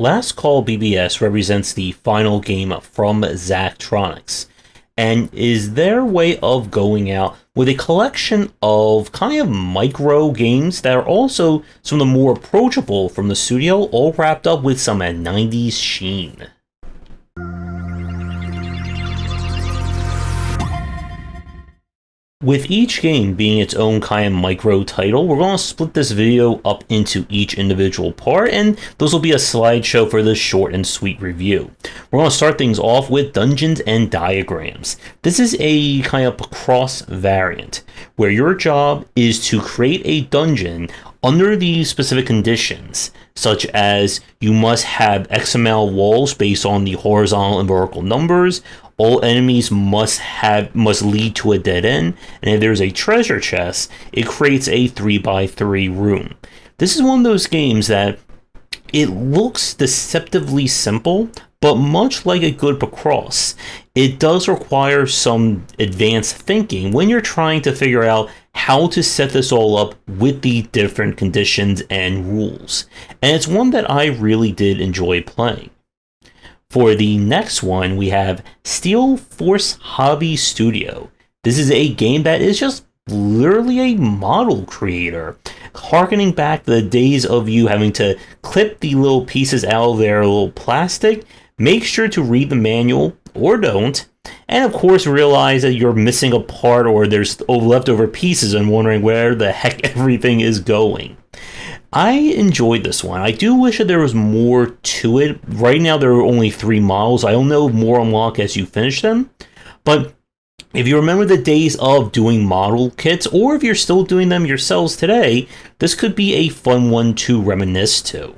Last Call BBS represents the final game from Zachtronics, and is their way of going out with a collection of kind of micro games that are also some of the more approachable from the studio, all wrapped up with some 90s sheen. With each game being its own kind of micro title, we're going to split this video up into each individual part, and those will be a slideshow for this short and sweet review. We're going to start things off with Dungeons and Diagrams. This is a kind of cross variant, where your job is to create a dungeon under these specific conditions, such as you must have XML walls based on the horizontal and vertical numbers. All enemies must lead to a dead end, and if there's a treasure chest, it creates a 3x3 room. This is one of those games that it looks deceptively simple, but much like a good Picross, it does require some advanced thinking when you're trying to figure out how to set this all up with the different conditions and rules. And it's one that I really did enjoy playing. For the next one, we have Steel Force Hobby Studio. This is a game that is just literally a model creator, harkening back to the days of you having to clip the little pieces out of their little plastic. Make sure to read the manual, or don't, and of course realize that you're missing a part or there's leftover pieces and wondering where the heck everything is going. I enjoyed this one. I do wish that there was more to it. Right now there are only 3 models. I don't know if more unlock as you finish them, but if you remember the days of doing model kits, or if you're still doing them yourselves today, this could be a fun one to reminisce to.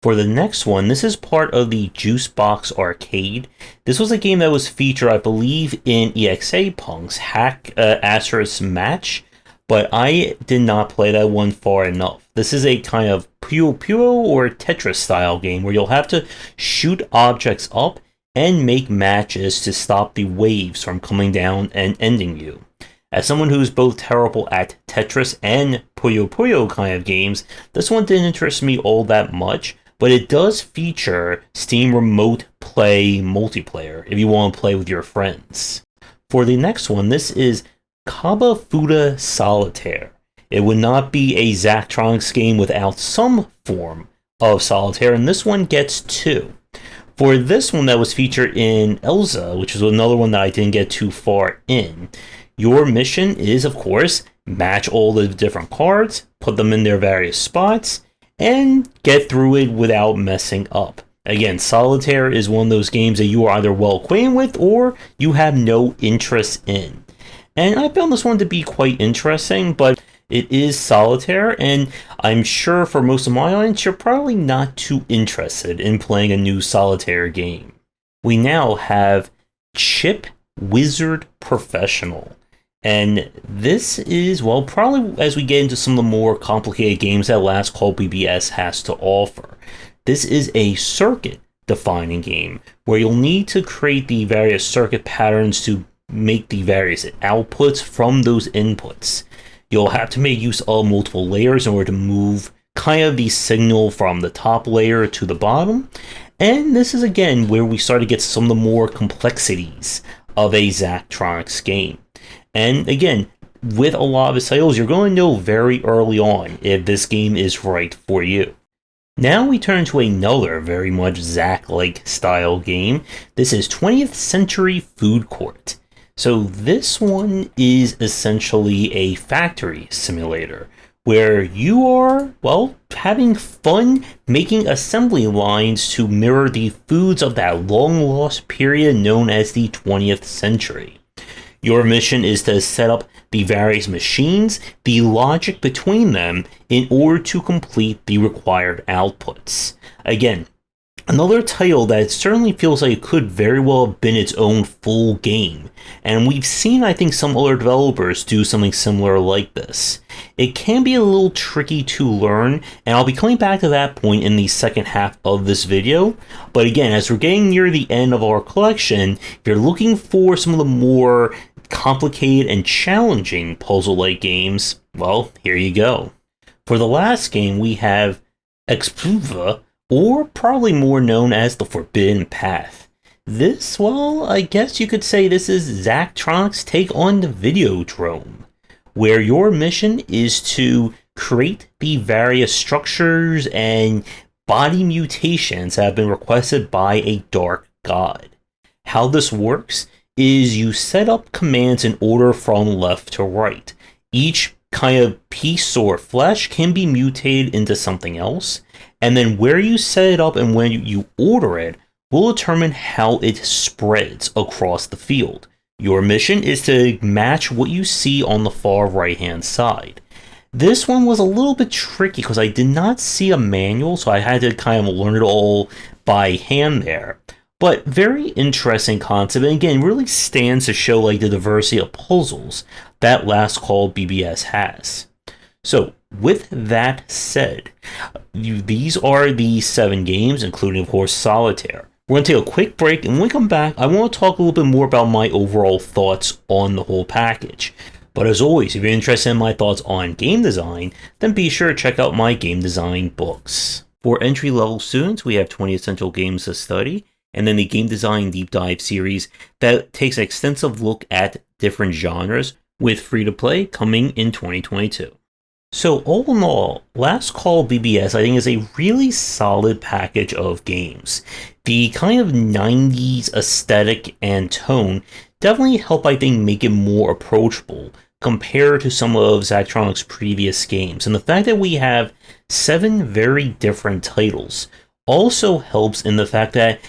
For the next one, this is part of the Juicebox Arcade. This was a game that was featured, I believe, in EXA Punk's Hack Asterisk Match, but I did not play that one far enough. This is a kind of Puyo Puyo or Tetris style game where you'll have to shoot objects up and make matches to stop the waves from coming down and ending you. As someone who's both terrible at Tetris and Puyo Puyo kind of games, this one didn't interest me all that much, but it does feature Steam Remote Play multiplayer if you want to play with your friends. For the next one, this is Kabafuda Solitaire. It would not be a Zachtronics game without some form of solitaire, and this one gets 2. For this one that was featured in Elza, which is another one that I didn't get too far in, your mission is, of course, match all the different cards, put them in their various spots, and get through it without messing up. Again, solitaire is one of those games that you are either well acquainted with or you have no interest in. And I found this one to be quite interesting, but it is solitaire, and I'm sure for most of my audience, you're probably not too interested in playing a new solitaire game. We now have Chip Wizard Professional. And this is, well, probably as we get into some of the more complicated games that Last Call BBS has to offer. This is a circuit-defining game where you'll need to create the various circuit patterns to make the various outputs from those inputs. You'll have to make use of multiple layers in order to move kind of the signal from the top layer to the bottom. And this is again where we start to get some of the more complexities of a Zachtronics game. And again, with a lot of its titles, you're going to know very early on if this game is right for you. Now we turn to another very much Zach-like style game. This is 20th Century Food Court. So this one is essentially a factory simulator where you are, well, having fun making assembly lines to mirror the foods of that long-lost period known as the 20th century. Your mission is to set up the various machines, the logic between them, in order to complete the required outputs. Again, another title that certainly feels like it could very well have been its own full game, and we've seen, I think, some other developers do something similar like this. It can be a little tricky to learn, and I'll be coming back to that point in the second half of this video, but again, as we're getting near the end of our collection, if you're looking for some of the more complicated and challenging puzzle-like games, well, here you go. For the last game, we have Expoova, or probably more known as the Forbidden Path. This, well, I guess you could say this is Zachtronic's take on the Videodrome, where your mission is to create the various structures and body mutations that have been requested by a dark god. How this works is you set up commands in order from left to right. Each kind of piece or flesh can be mutated into something else, and then where you set it up and when you order it will determine how it spreads across the field. Your mission is to match what you see on the far right hand side. This one was a little bit tricky because I did not see a manual, so I had to kind of learn it all by hand there. But very interesting concept, and again, really stands to show like the diversity of puzzles that Last Call BBS has. So, with that said, these are the 7 games, including, of course, Solitaire. We're going to take a quick break, and when we come back, I want to talk a little bit more about my overall thoughts on the whole package. But as always, if you're interested in my thoughts on game design, then be sure to check out my game design books. For entry-level students, we have 20 essential games to study, and then the Game Design Deep Dive series that takes an extensive look at different genres, with free-to-play coming in 2022. So all in all, Last Call BBS I think is a really solid package of games. The kind of 90s aesthetic and tone definitely help I think make it more approachable compared to some of Zachtronic's previous games. And the fact that we have 7 very different titles also helps in the fact that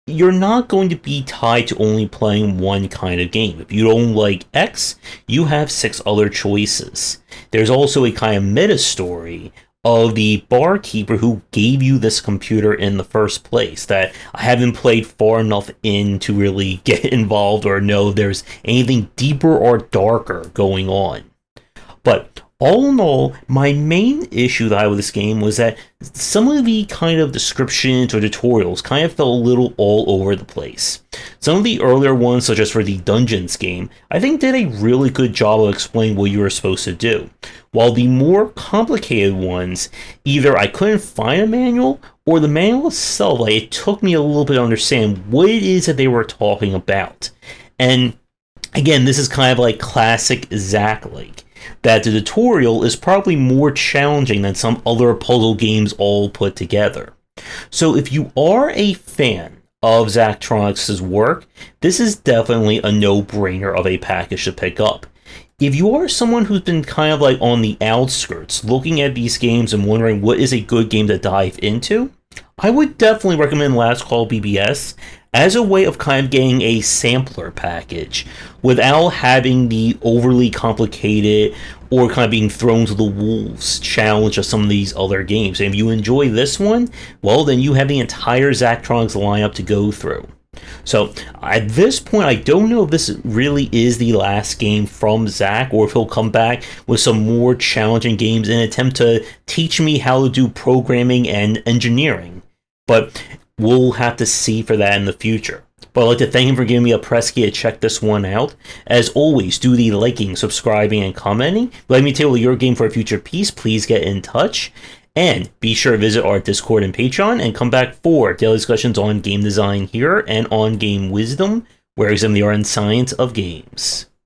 you're not going to be tied to only playing one kind of game. If you don't like X, you have 6 other choices. There's also a kind of meta story of the barkeeper who gave you this computer in the first place that I haven't played far enough in to really get involved or know there's anything deeper or darker going on. But all in all, my main issue that I had with this game was that some of the kind of descriptions or tutorials kind of felt a little all over the place. Some of the earlier ones, such as for the Dungeons game, I think did a really good job of explaining what you were supposed to do. While the more complicated ones, either I couldn't find a manual, or the manual itself, like, it took me a little bit to understand what it is that they were talking about. And again, this is kind of like classic Zach-like, that the tutorial is probably more challenging than some other puzzle games all put together. So if you are a fan of Zachtronics' work, this is definitely a no-brainer of a package to pick up. If you are someone who's been kind of like on the outskirts, looking at these games and wondering what is a good game to dive into, I would definitely recommend Last Call BBS as a way of kind of getting a sampler package without having the overly complicated or kind of being thrown to the wolves challenge of some of these other games. And if you enjoy this one, well, then you have the entire Zachtronics lineup to go through. So at this point, I don't know if this really is the last game from Zach, or if he'll come back with some more challenging games in an attempt to teach me how to do programming and engineering. But we'll have to see for that in the future. But I'd like to thank him for giving me a press key to check this one out. As always, do the liking, subscribing, and commenting. Let me table your game for a future piece. Please get in touch. And be sure to visit our Discord and Patreon and come back for daily discussions on game design here and on game wisdom, where we examine the art and science of games.